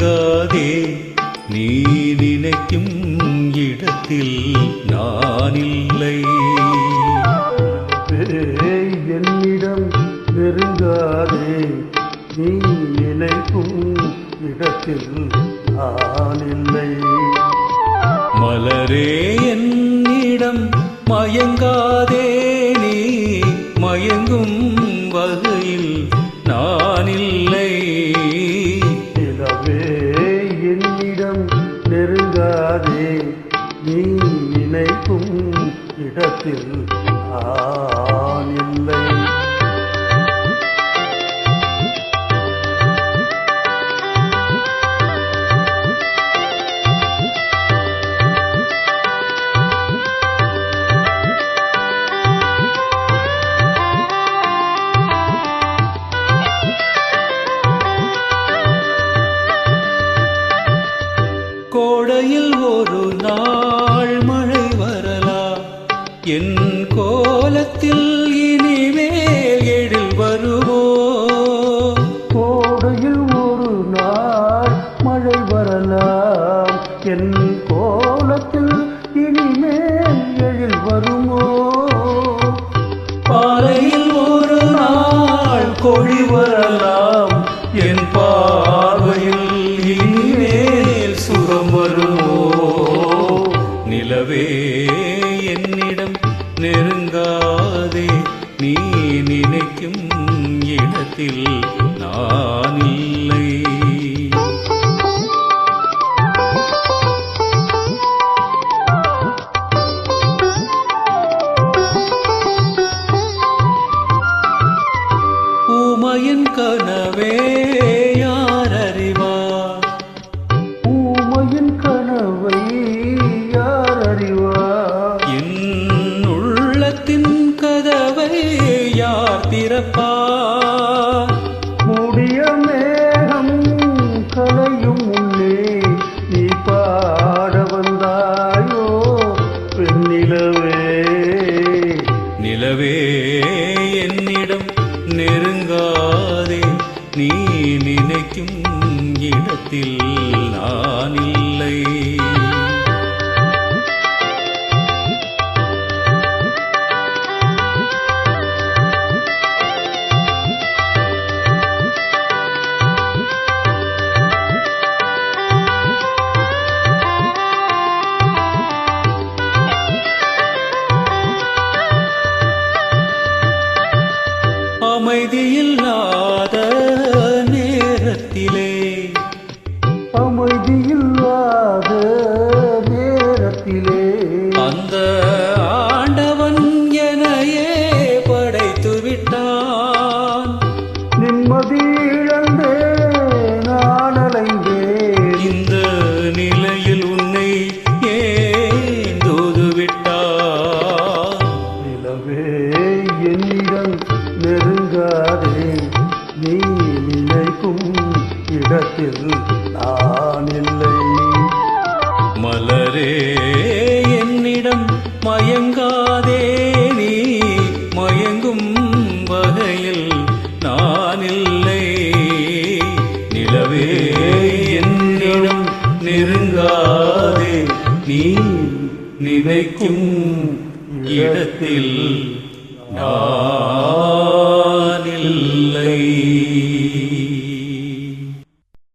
நெருங்காதே நீ நினைக்கும் இடத்தில் நான் இல்லை. என்னிடம் நெருங்காதே நீ நினைக்கும் இடத்தில் நான் இல்லை. மலரே என்னிடம் மயங்காதே நீ மயங்கும் வகையில் நான் இல்லை. நிலவே என்னிடம் நெருங்காதே நீ நினைக்கும் இடத்தில் நான் இல்லை. கோடையில் ஒரு நாள் மழை வரலாம், என் கோலத்தில் இனிமேல் எழில் வருமோ. கோடையில் ஒரு நாள் மழை வரலாம், என் கோலத்தில் இனிமேல் எழில் வருமோ. பாலையில் ஒரு நாள் கொடி வரலாம், என் பார்வையில் இனிமேல் சுகம் வருமோ. நிலவே என்னிடம் நெருங்காதே நீ நினைக்கும் இடத்தில் நான் இல்லை. ஊமையின் கனவே யார் அறிவார், ஊமையின் கனவை யார் அறிவார். என் உள்ளத்தின் கதவை யார் திறப்பார். மூடிய மேகம் கலையும் முன்னே நீ பாட வந்தாயோ பெண்ணிலவே. நிலவே என்னிடம் நெருங்காதே நீ நினைக்கும் இடத்தில் நான் இல்லை. அமைதியில்லாத நேரத்திலே, அமைதியில்லாத நேரத்திலே அந்த ஆண்டவன் எனையே படைத்து விட்டான். நிம்மதி இழந்தே நான் அலைந்தேன். இந்த நிலையில் உன்னை ஏன் தூது விட்டான். நிலவே என்னிடம் நெருங்காதே நீ நினைக்கும் இடத்தில் நான் இல்லை. மலரே என்னிடம் மயங்காதே நீ மயங்கும் வகையில் நான் இல்லை. நிலவே என்னிடம் நெருங்காதே நீ நினைக்கும் இடத்தில் நான் இல்லை.